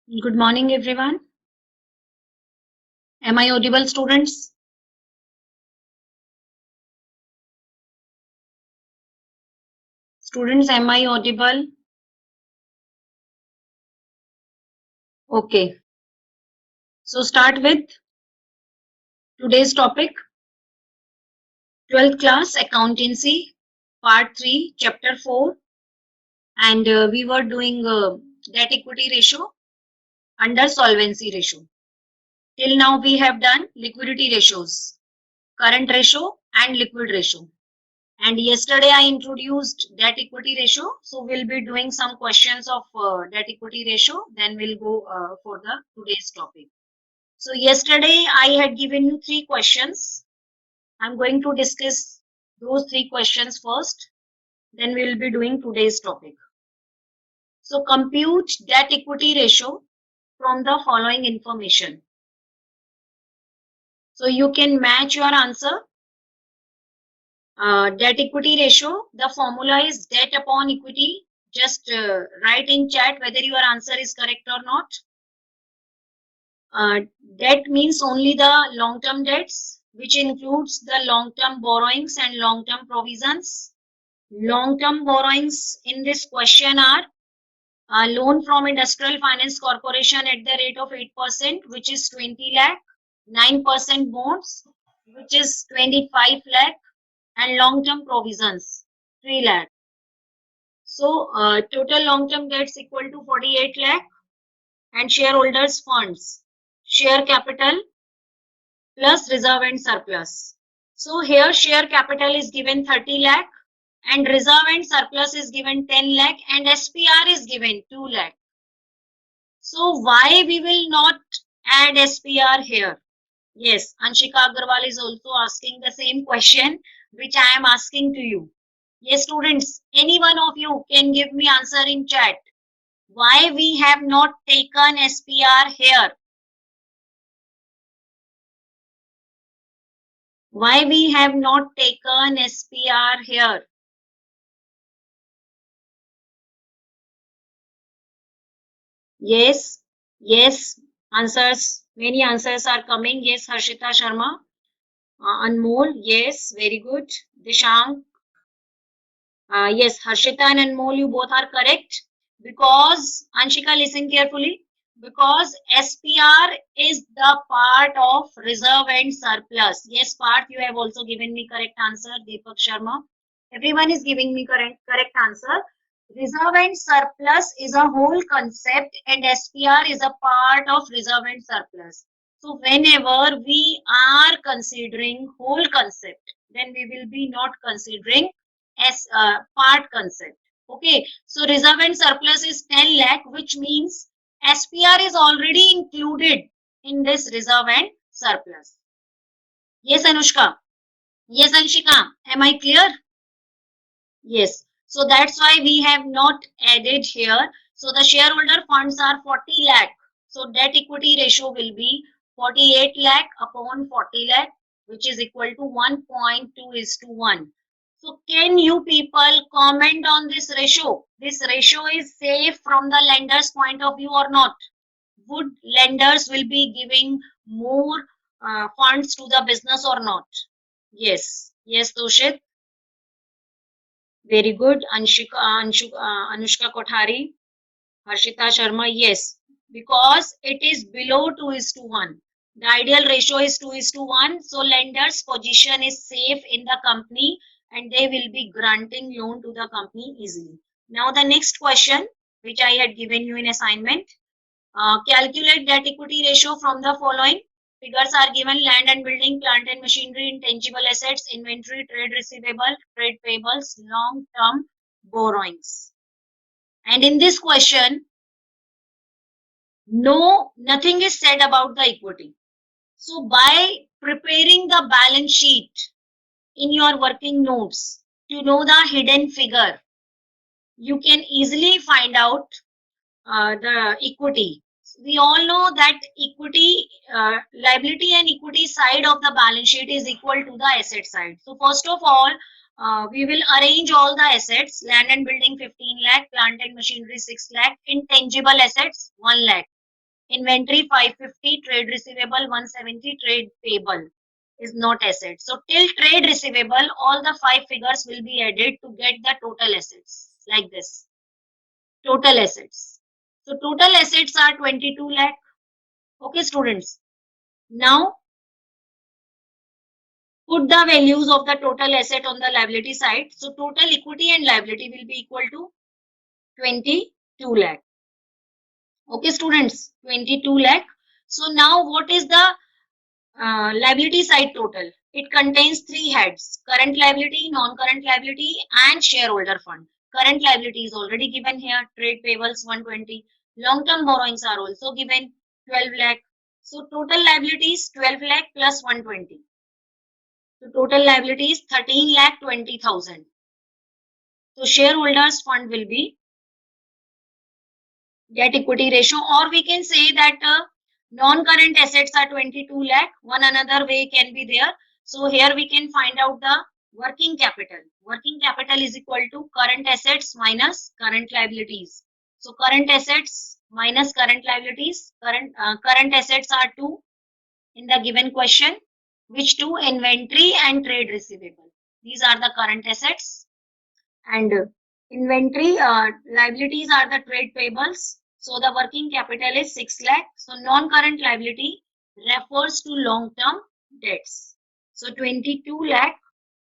Good morning, everyone. Am I audible, students? Students, am I audible? Okay. So start with today's topic, 12th class accountancy, part 3, chapter 4. And we were doing debt equity ratio under solvency ratio. Till now, we have done liquidity ratios, current ratio and liquid ratio. And yesterday I introduced debt equity ratio. So we'll be doing some questions of debt equity ratio. Then we'll go for the today's topic. So yesterday I had given you 3 questions. I'm going to discuss those 3 questions first. Then we'll be doing today's topic. So compute debt equity ratio from the following information. So you can match your answer. Debt equity ratio, the formula is debt upon equity. Just write in chat whether your answer is correct or not. Debt means only the long-term debts, which includes the long-term borrowings and long-term provisions. Long-term borrowings in this question are loan from Industrial Finance Corporation at the rate of 8%, which is 20 lakh, 9% bonds, which is 25 lakh, and long-term provisions, 3 lakh. So total long-term debts equal to 48 lakh, and shareholders funds, share capital plus reserve and surplus. So here share capital is given 30 lakh and reserve and surplus is given 10 lakh and SPR is given 2 lakh. So why we will not add SPR here? Yes, Anshika Agarwal is also asking the same question which I am asking to you. Yes, students, any one of you can give me answer in chat. Why we have not taken SPR here? Why we have not taken SPR here? Yes, yes, answers, many answers are coming. Yes, Harshita Sharma, Anmol, yes, very good. Dishank, yes, Harshita and Anmol, you both are correct. Because, Anshika, listen carefully. Because SPR is the part of reserve and surplus. Yes, part, you have also given me correct answer, Deepak Sharma. Everyone is giving me correct answer. Reserve and surplus is a whole concept and SPR is a part of reserve and surplus. So whenever we are considering whole concept, then we will be not considering as part concept. Okay, so reserve and surplus is 10 lakh, which means SPR is already included in this reserve and surplus. Yes, Anushka. Yes, Anshika. Am I clear? Yes. So that's why we have not added here. So the shareholder funds are 40 lakh. So debt equity ratio will be 48 lakh upon 40 lakh, which is equal to 1.2:1. So can you people comment on this ratio? This ratio is safe from the lender's point of view or not? Would lenders will be giving more funds to the business or not? Yes. Yes, Toshit. Very good. Anushka Kothari, Harshita Sharma, yes. Because it is below 2:1. The ideal ratio is 2:1. So lender's position is safe in the company and they will be granting loan to the company easily. Now the next question, which I had given you in assignment. Calculate debt equity ratio from the following. Figures are given: land and building, plant and machinery, intangible assets, inventory, trade receivable, trade payables, long-term borrowings. And in this question, nothing is said about the equity. So by preparing the balance sheet in your working notes to know the hidden figure, you can easily find out the equity. We all know that equity, liability and equity side of the balance sheet is equal to the asset side. So first of all, we will arrange all the assets: land and building 15 lakh, plant and machinery 6 lakh, intangible assets 1 lakh. Inventory 550, trade receivable 170, trade payable is not asset. So till trade receivable, all the 5 figures will be added to get the total assets like this. Total assets. So total assets are 22 lakh. Okay, students. Now put the values of the total asset on the liability side. So total equity and liability will be equal to 22 lakh. Okay, students, 22 lakh. So now what is the liability side total? It contains 3 heads: current liability, non-current liability, and shareholder fund. Current liability is already given here, trade payables 120. Long-term borrowings are also given, 12 lakh. So total liability is 12 lakh plus 120. So total liability is 13 lakh 20,000. So shareholders fund will be debt equity ratio, or we can say that non-current assets are 22 lakh. One another way can be there. So here we can find out the working capital. Working capital is equal to current assets minus current liabilities. So current assets minus current liabilities. Current assets are 2 in the given question. Which 2? Inventory and trade receivable. These are the current assets. And inventory liabilities are the trade payables. So the working capital is 6 lakh. So non-current liability refers to long-term debts. So 22 lakh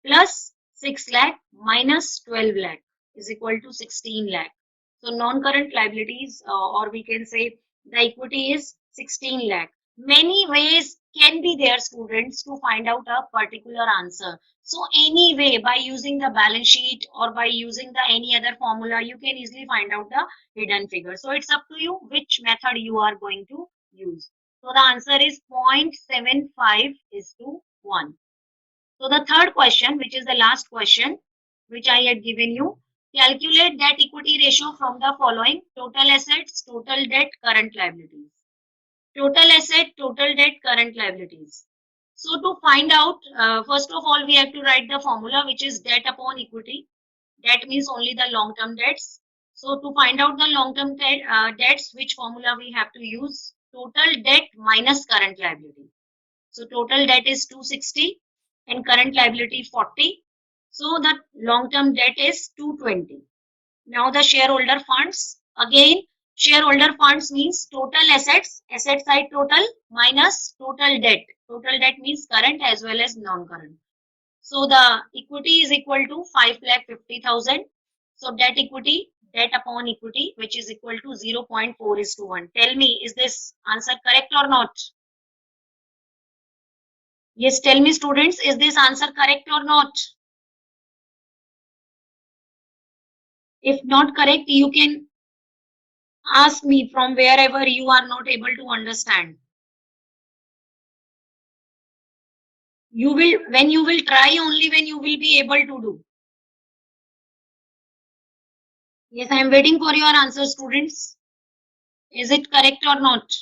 plus 6 lakh minus 12 lakh is equal to 16 lakh. So non-current liabilities, or we can say the equity is 16 lakh. Many ways can be there, students, to find out a particular answer. So anyway, by using the balance sheet or by using the any other formula, you can easily find out the hidden figure. So it's up to you which method you are going to use. So the answer is 0.75:1. So the third question, which is the last question, which I had given you, calculate debt equity ratio from the following: total assets, total debt, current liabilities. Total asset, total debt, current liabilities. So to find out, first of all, we have to write the formula, which is debt upon equity. Debt means only the long-term debts. So to find out the long-term debts, which formula we have to use? Total debt minus current liability. So total debt is 260 and current liability 40. So the long-term debt is 220. Now the shareholder funds. Again, shareholder funds means total assets, asset side total minus total debt. Total debt means current as well as non-current. So the equity is equal to 5,50,000. So debt equity, debt upon equity, which is equal to 0.4:1. Tell me, is this answer correct or not? Yes, tell me, students, is this answer correct or not? If not correct, you can ask me from wherever you are not able to understand. When you will try, only when you will be able to do. Yes, I am waiting for your answer, students. Is it correct or not?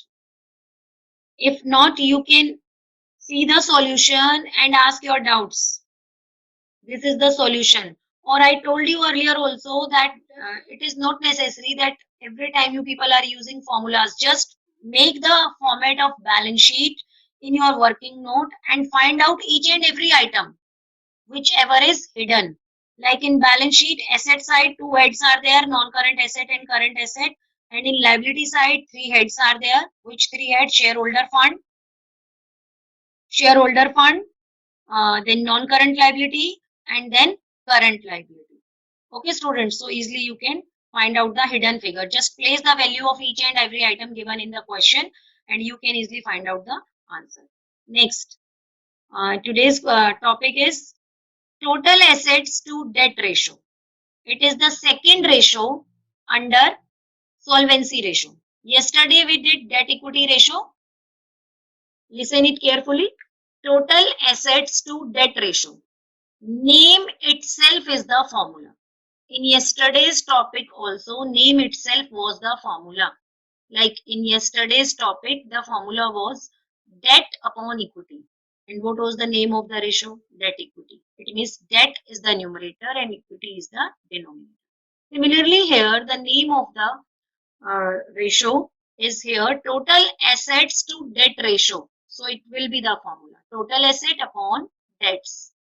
If not, you can see the solution and ask your doubts. This is the solution. Or I told you earlier also that it is not necessary that every time you people are using formulas. Just make the format of balance sheet in your working note and find out each and every item, whichever is hidden. Like in balance sheet, asset side, 2 heads are there, non-current asset and current asset. And in liability side, 3 heads are there. Which 3 heads? Shareholder fund, then non-current liability, and then current liability. Okay, students, so easily you can find out the hidden figure. Just place the value of each and every item given in the question and you can easily find out the answer. Next, today's topic is total assets to debt ratio. It is the second ratio under solvency ratio. Yesterday we did debt equity ratio. Listen it carefully. Total assets to debt ratio. Name itself is the formula. In yesterday's topic also, name itself was the formula. Like in yesterday's topic, the formula was debt upon equity. And what was the name of the ratio? Debt equity. It means debt is the numerator and equity is the denominator. Similarly here, the name of the ratio is here total assets to debt ratio. So it will be the formula total asset upon debts.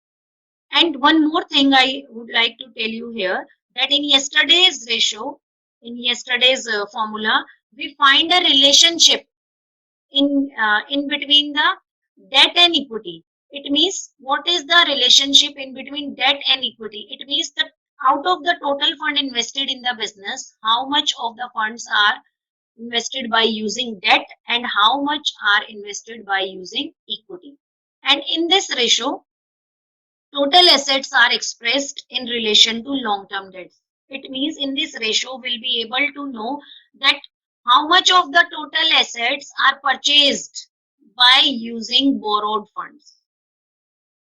And one more thing I would like to tell you here that in yesterday's ratio, in yesterday's formula, we find a relationship in between the debt and equity. It means what is the relationship in between debt and equity? It means that out of the total fund invested in the business, how much of the funds are invested by using debt and how much are invested by using equity. And in this ratio, total assets are expressed in relation to long-term debts. It means in this ratio, we'll be able to know that how much of the total assets are purchased by using borrowed funds.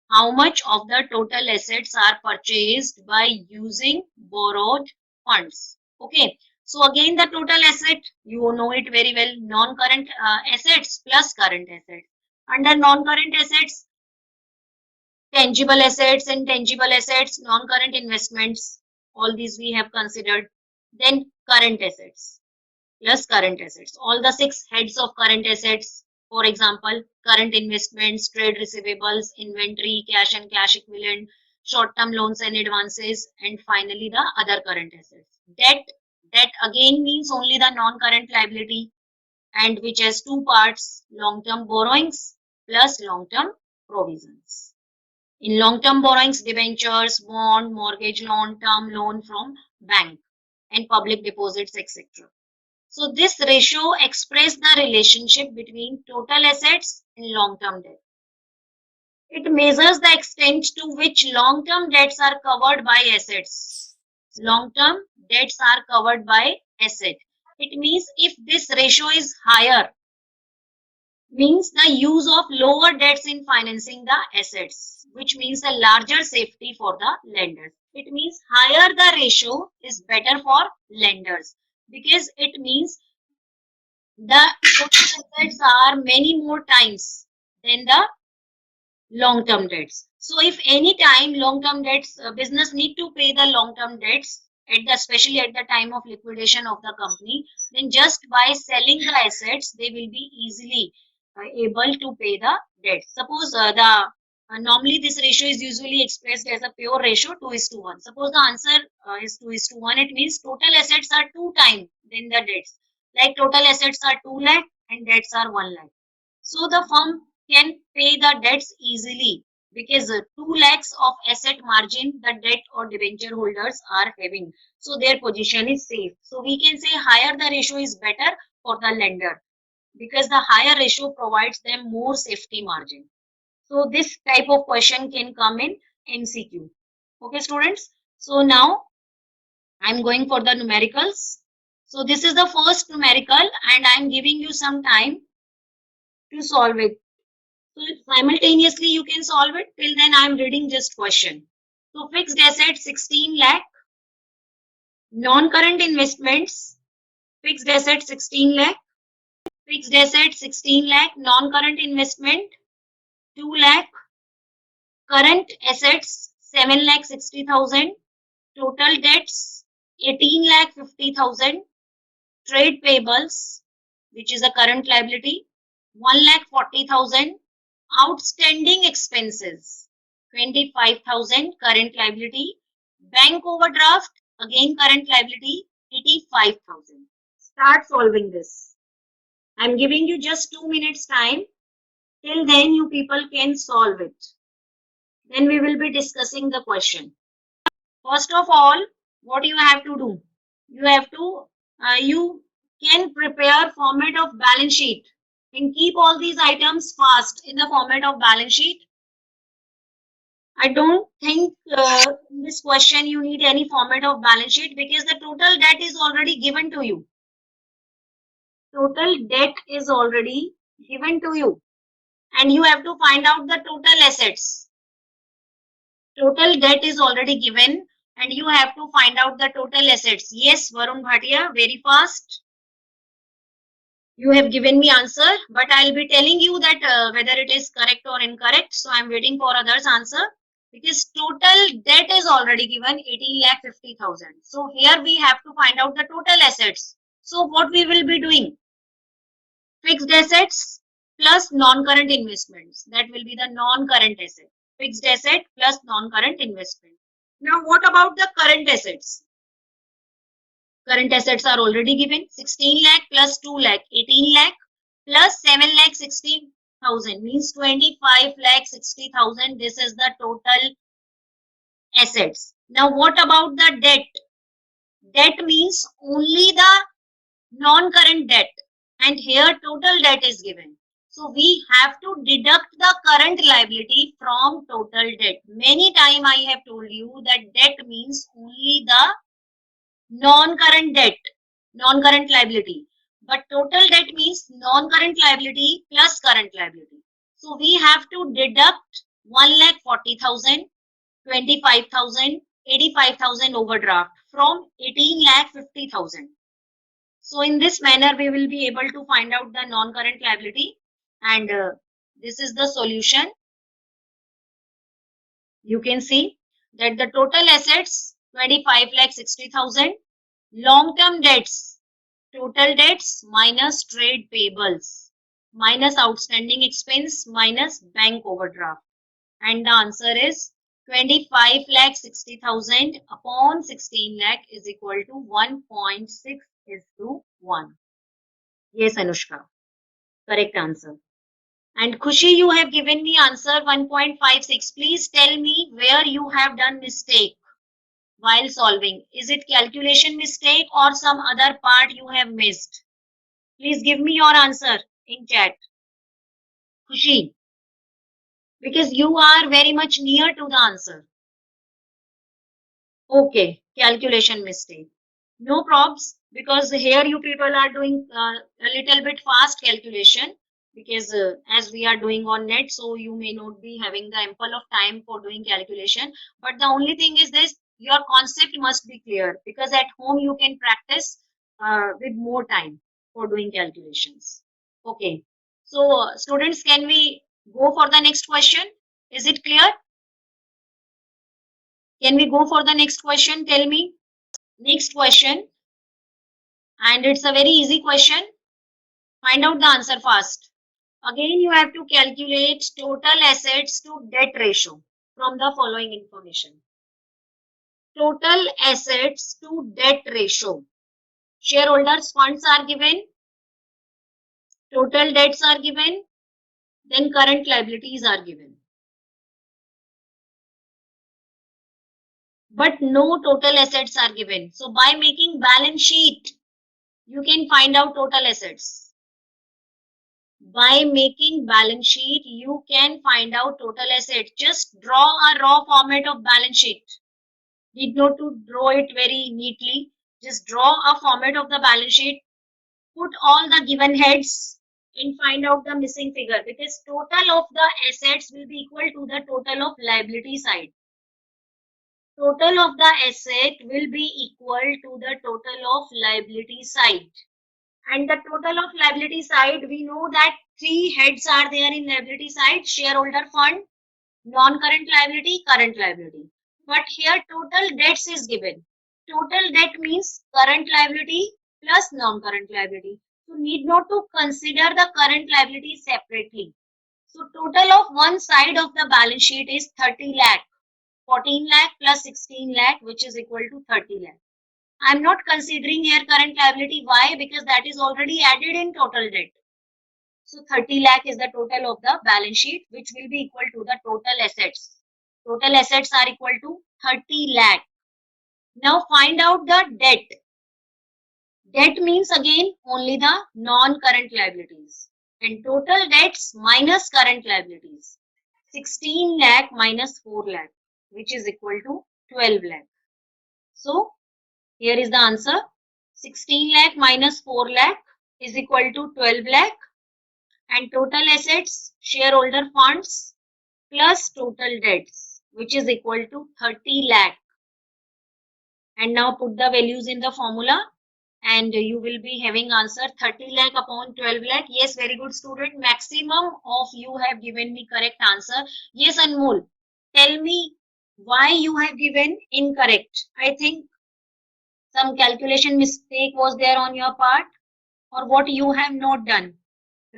How much of the total assets are purchased by using borrowed funds. Okay. So again, the total asset, you know it very well, non-current assets plus current assets. Under non-current assets, tangible assets, intangible assets, non-current investments, all these we have considered. Then current assets plus current assets. All the 6 heads of current assets, for example, current investments, trade receivables, inventory, cash and cash equivalent, short-term loans and advances, and finally the other current assets. Debt again means only the non-current liability and which has 2 parts, long-term borrowings plus long-term provisions. In long-term borrowings, debentures, bond, mortgage loan, term loan from bank and public deposits, etc. So this ratio expresses the relationship between total assets and long-term debt. It measures the extent to which long-term debts are covered by assets. Long-term debts are covered by asset. It means if this ratio is higher, means the use of lower debts in financing the assets, which means a larger safety for the lenders. It means higher the ratio is better for lenders because it means the total assets are many more times than the long-term debts. So if any time long-term debts, business need to pay the long-term debts, especially at the time of liquidation of the company, then just by selling the assets, they will be easily able to pay the debt. Suppose normally this ratio is usually expressed as a pure ratio 2:1. Suppose the answer is 2:1, it means total assets are 2 times than the debts. Like total assets are 2 lakh and debts are 1 lakh. So the firm can pay the debts easily because 2 lakhs of asset margin the debt or debenture holders are having. So their position is safe. So we can say higher the ratio is better for the lender because the higher ratio provides them more safety margin. So this type of question can come in MCQ. Okay, students. So now I'm going for the numericals. So this is the first numerical and I'm giving you some time to solve it. So simultaneously you can solve it. Till then I'm reading just question. So fixed asset 16 lakh, non-current investments, fixed asset 16 lakh, fixed asset 16 lakh, non-current investment 2 lakh, current assets 7 lakh 60,000, total debts 18 lakh 50,000, trade payables, which is a current liability, 1 lakh 40,000, outstanding expenses 25,000, current liability, bank overdraft, again current liability 85,000. Start solving this. I'm giving you just 2 minutes time. Till then you people can solve it. Then we will be discussing the question. First of all, what you have to do? You can prepare format of balance sheet and keep all these items fast in the format of balance sheet. I don't think in this question you need any format of balance sheet because the total debt is already given to you. Total debt is already given to you and you have to find out the total assets. Total debt is already given and you have to find out the total assets. Yes, Varun Bhatia, very fast. You have given me answer, but I'll be telling you that whether it is correct or incorrect. So I'm waiting for others' answer because total debt is already given 18 lakh 50,000. So here we have to find out the total assets. So what we will be doing? fixed assets plus non-current investments. That will be the non-current asset. Fixed asset plus non-current investment. Now, what about the current assets? Current assets are already given. 16 lakh plus 2 lakh, 18 lakh plus 7 lakh 60,000 means 25 lakh 60,000. This is the total assets. Now, what about the debt? Debt means only the non-current debt, and here total debt is given. So we have to deduct the current liability from total debt. Many times I have told you that debt means only the non-current debt, non-current liability. But total debt means non-current liability plus current liability. So we have to deduct 1,40,000, 25,000, 85,000 overdraft from 18,50,000. So in this manner, we will be able to find out the non-current liability, and this is the solution. You can see that the total assets 25,60,000, long-term debts, total debts minus trade payables, minus outstanding expense, minus bank overdraft, and the answer is 25,60,000 upon 16 lakh is equal to 1.6:1. Yes, Anushka, correct answer. And Khushi, you have given me answer 1.56. Please tell me where you have done mistake while solving. Is it calculation mistake or some other part you have missed? Please give me your answer in chat. Khushi, because you are very much near to the answer. Okay, calculation mistake. No probs, because here you people are doing a little bit fast calculation, because as we are doing on net, so you may not be having the ample of time for doing calculation. But the only thing is this, your concept must be clear, because at home you can practice with more time for doing calculations. Okay, so students, can we go for the next question? Is it clear? Can we go for the next question? Tell me. Next question, and it's a very easy question. Find out the answer fast. Again, you have to calculate total assets to debt ratio from the following information. Total assets to debt ratio. Shareholders' funds are given, total debts are given, then current liabilities are given. But no total assets are given. So by making balance sheet, you can find out total assets. By making balance sheet, you can find out total assets. Just draw a raw format of balance sheet. Need not to draw it very neatly. Just draw a format of the balance sheet. Put all the given heads and find out the missing figure, because total of the assets will be equal to the total of liability side. Total of the asset will be equal to the total of liability side. And the total of liability side, we know that three heads are there in liability side: shareholder fund, non-current liability, current liability. But here total debts is given. Total debt means current liability plus non-current liability. So need not to consider the current liability separately. So total of one side of the balance sheet is 30 lakh. 14 lakh plus 16 lakh, which is equal to 30 lakh. I'm not considering here current liability. Why? Because that is already added in total debt. So 30 lakh is the total of the balance sheet, which will be equal to the total assets. Total assets are equal to 30 lakh. Now find out the debt. Debt means again only the non-current liabilities. And total debts minus current liabilities. 16 lakh minus 4 lakh, which is equal to 12 lakh. So here is the answer. 16 lakh minus 4 lakh is equal to 12 lakh. And total assets, shareholder funds plus total debts, which is equal to 30 lakh. And now put the values in the formula, and you will be having answer 30 lakh upon 12 lakh. Yes, very good student. Maximum of you have given me correct answer. Yes, Anmol, tell me why you have given incorrect. I think some calculation mistake was there on your part, or what you have not done.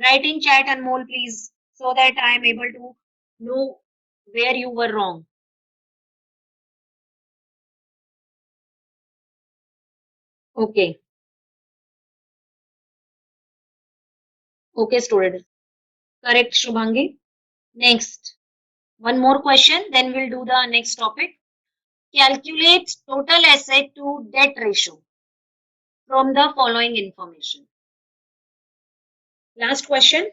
Write in chat, Anmol, please, so that I am able to know where you were wrong. Okay. Okay, student. Correct, Shubhangi. Next. One more question, then we'll do the next topic. Calculate total asset to debt ratio from the following information. Last question.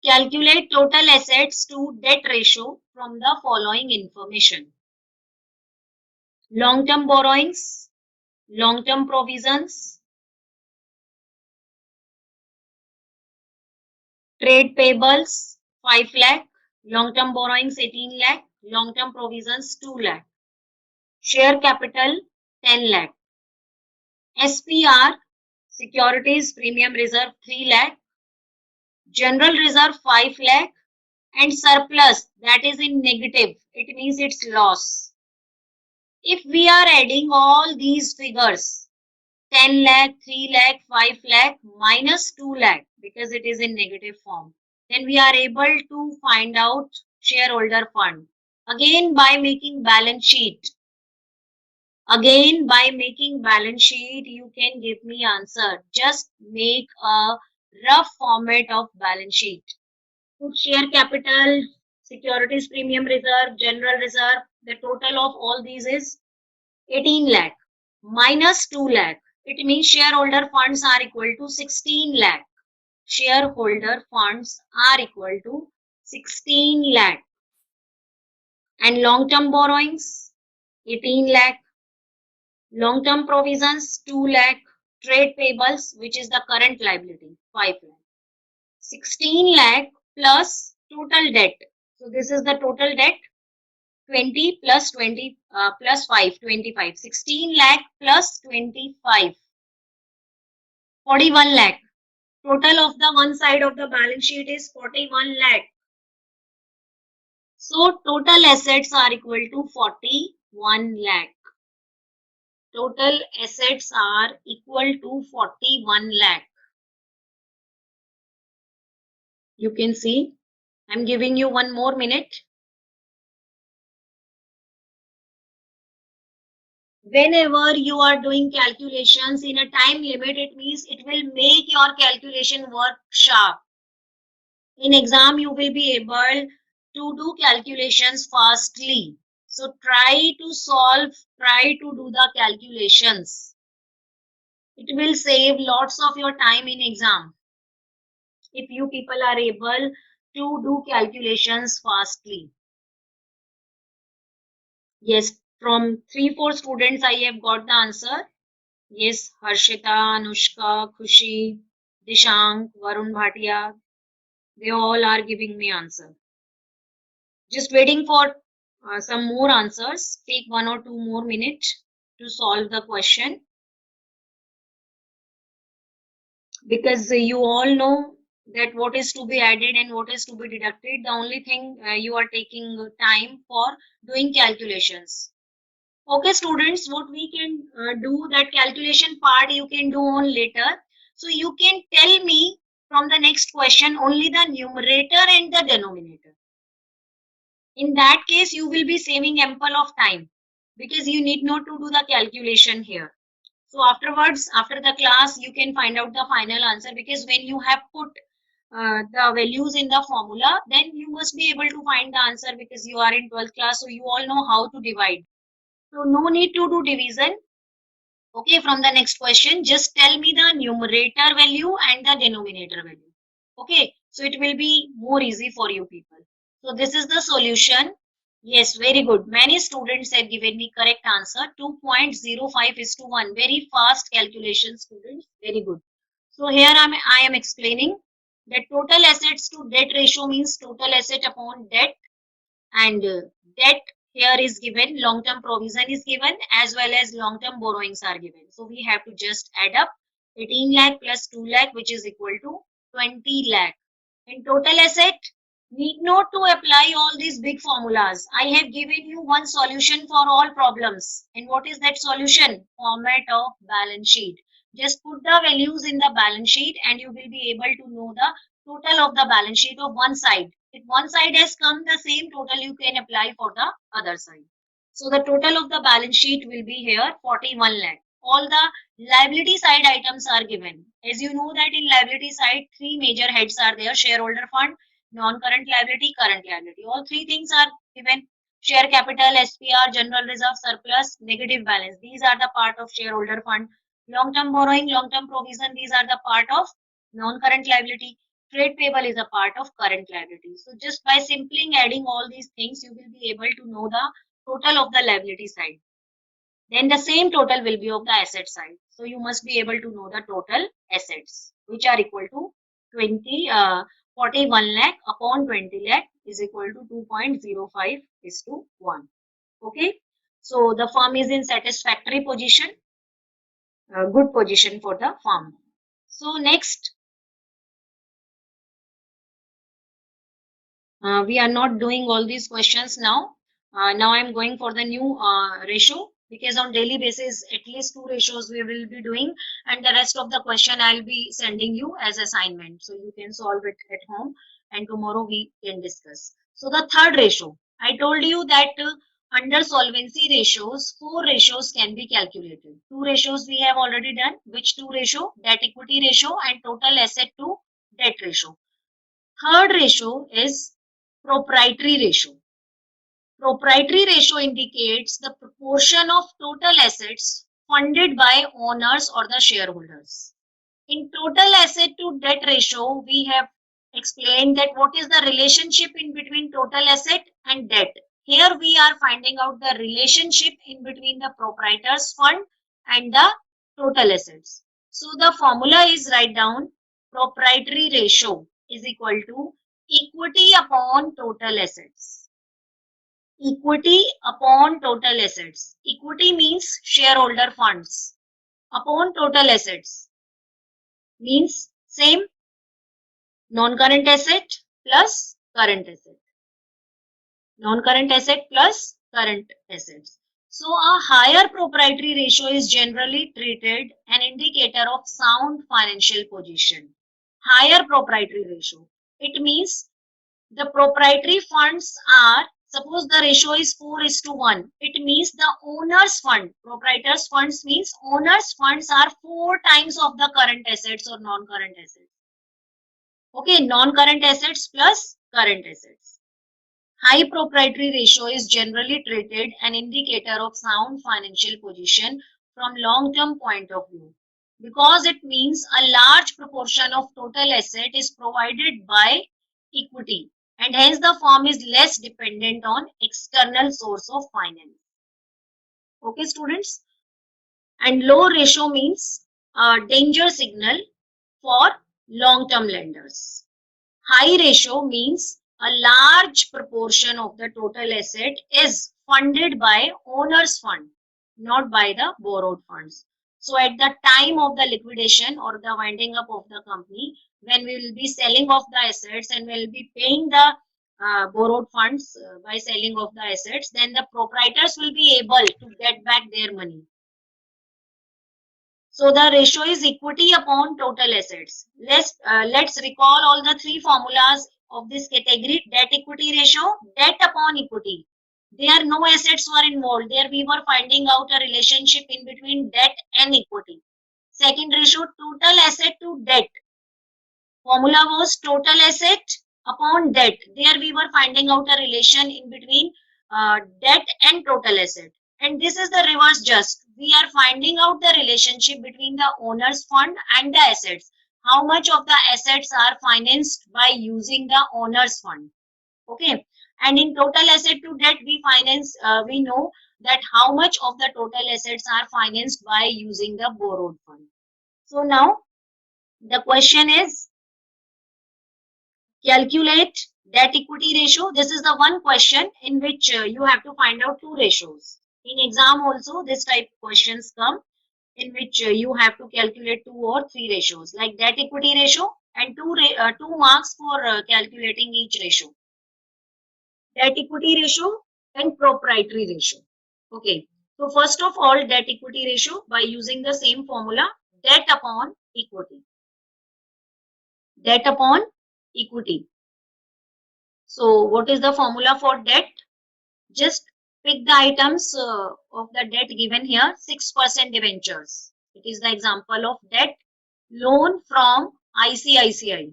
Calculate total assets to debt ratio from the following information. Long-term borrowings, long-term provisions, trade payables 5 lakh, long-term borrowings 18 lakh, long-term provisions 2 lakh, share capital 10 lakh, SPR securities premium reserve 3 lakh, general reserve 5 lakh, and surplus that is in negative, it means it's loss. If we are adding all these figures 10 lakh, 3 lakh, 5 lakh minus 2 lakh because it is in negative form, then we are able to find out shareholder fund. Again by making balance sheet. Again by making balance sheet, you can give me answer. Just make a rough format of balance sheet. Put share capital, securities premium reserve, general reserve. The total of all these is 18 lakh minus 2 lakh. It means shareholder funds are equal to 16 lakh. Shareholder funds are equal to 16 lakh. And long-term borrowings 18 lakh. Long-term provisions 2 lakh. Trade payables, which is the current liability, 5 lakh. 16 lakh plus total debt. So this is the total debt 20 plus 20 plus 5, 25. 16 lakh plus 25. 41 lakh. Total of the one side of the balance sheet is 41 lakh. So total assets are equal to 41 lakh. Total assets are equal to 41 lakh. You can see, I'm giving you 1 more minute. Whenever you are doing calculations in a time limit, it means it will make your calculation work sharp. In exam, you will be able to do calculations fastly. So try to solve, try to do the calculations. It will save lots of your time in exam if you people are able to do calculations fastly. Yes, from 3-4 students I have got the answer. Yes, Harshita, Anushka, Khushi, Dishank, Varun Bhatia, they all are giving me answer. Just waiting for some more answers. Take 1 or 2 more minutes to solve the question. Because you all know that what is to be added and what is to be deducted. The only thing you are taking time for doing calculations. Okay, students, what we can do, that calculation part you can do on later. So you can tell me from the next question only the numerator and the denominator. In that case, you will be saving ample of time because you need not to do the calculation here. So afterwards, after the class, you can find out the final answer, because when you have put the values in the formula, then you must be able to find the answer because you are in 12th class, so you all know how to divide. So no need to do division. Okay, from the next question, just tell me the numerator value and the denominator value. Okay, so it will be more easy for you people. So this is the solution. Yes, very good. Many students have given me correct answer. 2.05:1. Very fast calculation, students. Very good. So here I am explaining that total assets to debt ratio means total asset upon debt, and debt here is given, long term provision is given, as well as long term borrowings are given. So we have to just add up 18 lakh plus 2 lakh, which is equal to 20 lakh. In total asset, need not to apply all these big formulas. I have given you one solution for all problems. And what is that solution? Format of balance sheet. Just put the values in the balance sheet and you will be able to know the total of the balance sheet of one side. If one side has come, the same total you can apply for the other side. So the total of the balance sheet will be here 41 lakh. All the liability side items are given. As you know that in liability side, three major heads are there: shareholder fund, non-current liability, current liability. All three things are given. Share capital, SPR, general reserve, surplus, negative balance. These are the part of shareholder fund. Long-term borrowing, long-term provision, these are the part of non-current liability. Trade payable is a part of current liability. So just by simply adding all these things, you will be able to know the total of the liability side. Then the same total will be of the asset side. So you must be able to know the total assets, which are equal to 41 lakh upon 20 lakh is equal to 2.05 is to 1. Okay. So the firm is in satisfactory position, good position for the firm. So next, we are not doing all these questions now. Now I'm going for the new ratio, because on daily basis at least 2 ratios we will be doing, and the rest of the question I'll be sending you as assignment, so you can solve it at home and tomorrow we can discuss. So the third ratio, I told you that under solvency ratios 4 ratios can be calculated. 2 ratios we have already done. Which 2 ratio? Debt equity ratio and total asset to debt ratio. Third ratio is proprietary ratio. Proprietary ratio indicates the proportion of total assets funded by owners or the shareholders. In total asset to debt ratio, we have explained that what is the relationship in between total asset and debt. Here we are finding out the relationship in between the proprietor's fund and the total assets. So the formula is write down: proprietary ratio is equal to equity upon total assets. Equity upon total assets. Equity means shareholder funds. Upon total assets means same non-current asset plus current asset. Non-current asset plus current assets. So a higher proprietary ratio is generally treated an indicator of sound financial position. Higher proprietary ratio. It means the proprietary funds are, suppose the ratio is 4:1. It means the owner's fund, proprietor's funds means owner's funds are 4 times of the current assets or non-current assets. Okay, non-current assets plus current assets. High proprietary ratio is generally treated an indicator of sound financial position from long-term point of view, because it means a large proportion of total asset is provided by equity, and hence the firm is less dependent on external source of finance. Okay, students? And low ratio means danger signal for long-term lenders. High ratio means a large proportion of the total asset is funded by owner's fund, not by the borrowed funds. So at the time of the liquidation or the winding up of the company, when we will be selling off the assets and we will be paying the borrowed funds by selling off the assets, then the proprietors will be able to get back their money. So the ratio is equity upon total assets. Let's recall all the 3 formulas of this category. Debt equity ratio, debt upon equity. There no assets were involved. There we were finding out a relationship in between debt and equity. Second ratio, total asset to debt. Formula was total asset upon debt. There we were finding out a relation in between debt and total asset. And this is the reverse just. We are finding out the relationship between the owner's fund and the assets. How much of the assets are financed by using the owner's fund. Okay. And in total asset to debt, we know that how much of the total assets are financed by using the borrowed fund. So now the question is, calculate debt equity ratio. This is the one question in which you have to find out 2 ratios. In exam also this type of questions come in which you have to calculate 2 or 3 ratios, like debt equity ratio, and 2 marks for calculating each ratio. Debt equity ratio and proprietary ratio. Okay. So first of all, debt equity ratio by using the same formula, debt upon equity. Debt upon equity. So what is the formula for debt? Just pick the items of the debt given here. 6% debentures. It is the example of debt. Loan from ICICI.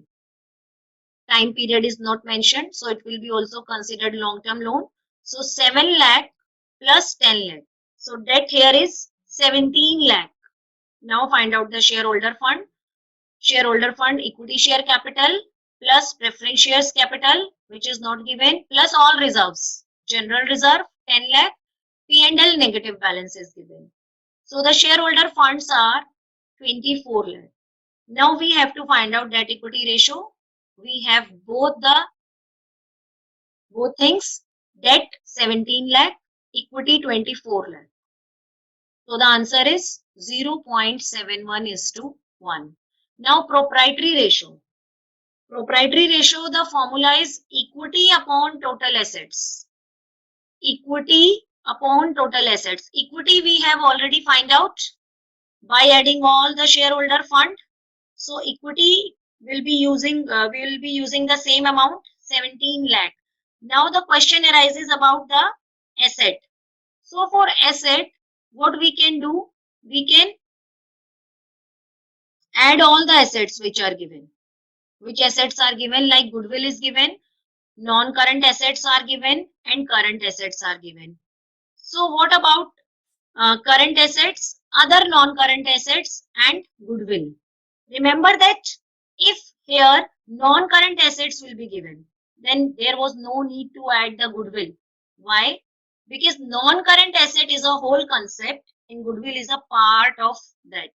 Time period is not mentioned, so it will be also considered long-term loan. So 7 lakh plus 10 lakh. So debt here is 17 lakh. Now find out the shareholder fund. Shareholder fund, equity share capital plus preference shares capital, which is not given, plus all reserves. General reserve 10 lakh, P&L negative balance is given. So the shareholder funds are 24 lakh. Now we have to find out debt equity ratio. We have both things, debt 17 lakh, equity 24 lakh. So the answer is 0.71:1. Now proprietary ratio. Proprietary ratio, the formula is equity upon total assets. Equity upon total assets. Equity we have already find out by adding all the shareholder fund. So equity will be using the same amount, 17 lakh. Now the question arises about the asset. So for asset, what we can do? We can add all the assets which are given. Which assets are given? Like goodwill is given, non-current assets are given, and current assets are given. So what about current assets, other non-current assets, and goodwill? Remember that if here non-current assets will be given, then there was no need to add the goodwill. Why? Because non-current asset is a whole concept and goodwill is a part of that.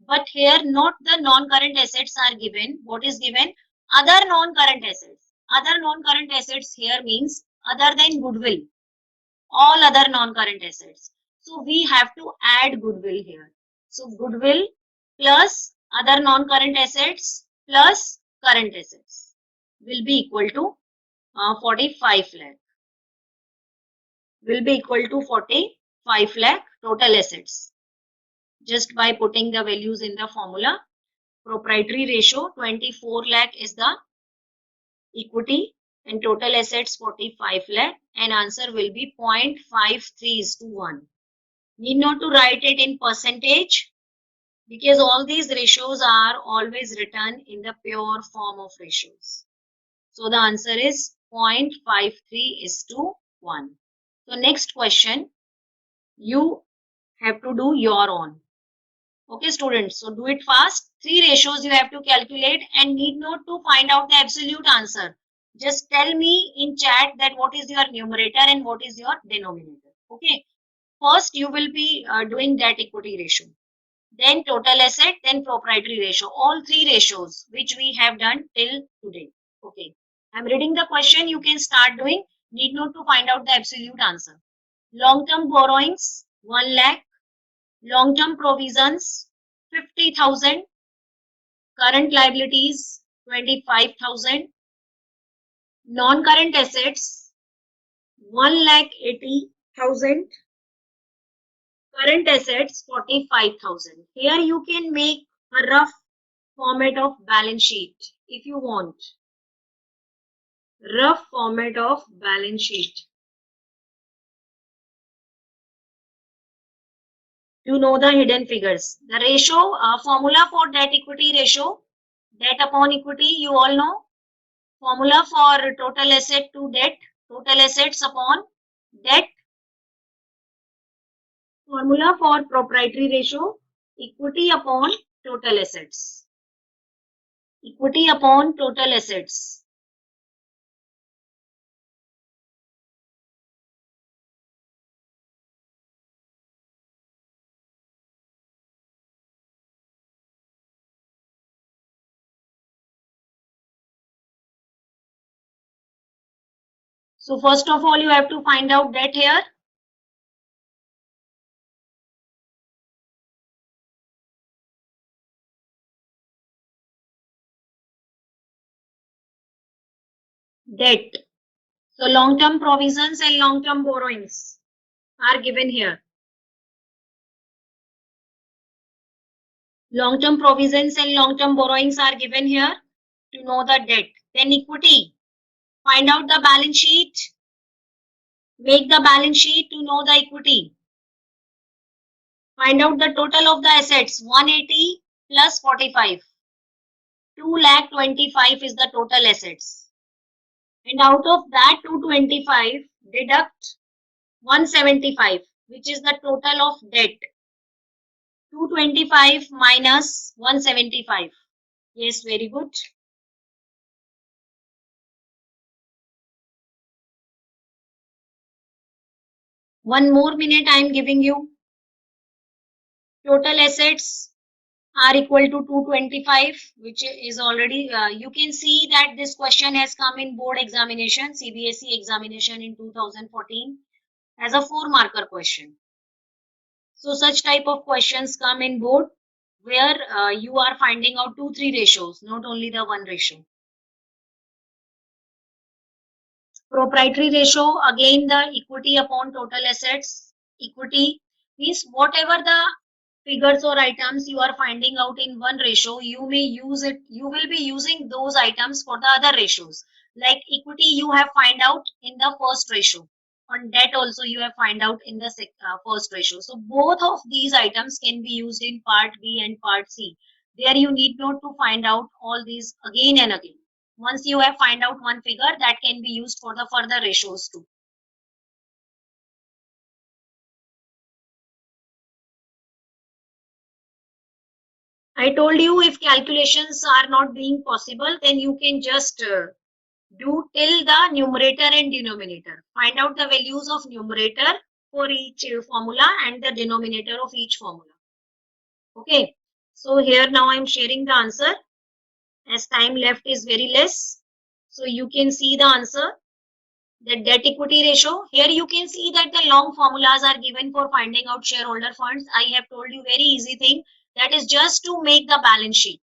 But here not the non-current assets are given. What is given? Other non-current assets. Other non-current assets here means other than goodwill. All other non-current assets. So we have to add goodwill here. So goodwill plus other non-current assets plus current assets will be equal to 45 lakh. Will be equal to 45 lakh total assets. Just by putting the values in the formula. Proprietary ratio 24 lakh is the equity and total assets 45 lakh, and answer will be 0.53:1. Need not to write it in percentage because all these ratios are always written in the pure form of ratios. So the answer is 0.53:1. So next question, you have to do your own. Okay, students, so do it fast. 3 ratios you have to calculate and need not to find out the absolute answer. Just tell me in chat that what is your numerator and what is your denominator. Okay, first you will be doing debt equity ratio, then total asset, then proprietary ratio. All 3 ratios which we have done till today. Okay, I'm reading the question. You can start doing. Need not to find out the absolute answer. Long-term borrowings 1 lakh. Long-term provisions 50,000, current liabilities 25,000, non-current assets 1,80,000, current assets 45,000. Here you can make a rough format of balance sheet if you want. Rough format of balance sheet. You know the hidden figures. The ratio, formula for debt equity ratio, debt upon equity, you all know. Formula for total asset to debt, total assets upon debt. Formula for proprietary ratio, equity upon total assets. Equity upon total assets. So first of all, you have to find out debt here. Debt. So long-term provisions and long-term borrowings are given here. Long-term provisions and long-term borrowings are given here to know the debt. Then equity. Find out the balance sheet. Make the balance sheet to know the equity. Find out the total of the assets. 180 plus 45. 2,25,000 is the total assets. And out of that 225, deduct 175, which is the total of debt. 225 minus 175. Yes, very good. One more minute I am giving you. Total assets are equal to 225, which is already, you can see that this question has come in board examination, CBSE examination in 2014 as a 4-marker question. So such type of questions come in board where you are finding out 2-3 ratios, not only the 1 ratio. Proprietary ratio, again the equity upon total assets. Equity means whatever the figures or items you are finding out in one ratio, you may use it, you will be using those items for the other ratios. Like equity you have find out in the first ratio. On debt also you have find out in the first ratio. So both of these items can be used in part B and part C. There you need not to find out all these again and again. Once you have find out one figure, that can be used for the further ratios too. I told you if calculations are not being possible, then you can just do till the numerator and denominator. Find out the values of numerator for each formula and the denominator of each formula. Okay. So here now I am sharing the answer as time left is very less. So you can see the answer. The debt equity ratio. Here you can see that the long formulas are given for finding out shareholder funds. I have told you very easy thing, that is just to make the balance sheet.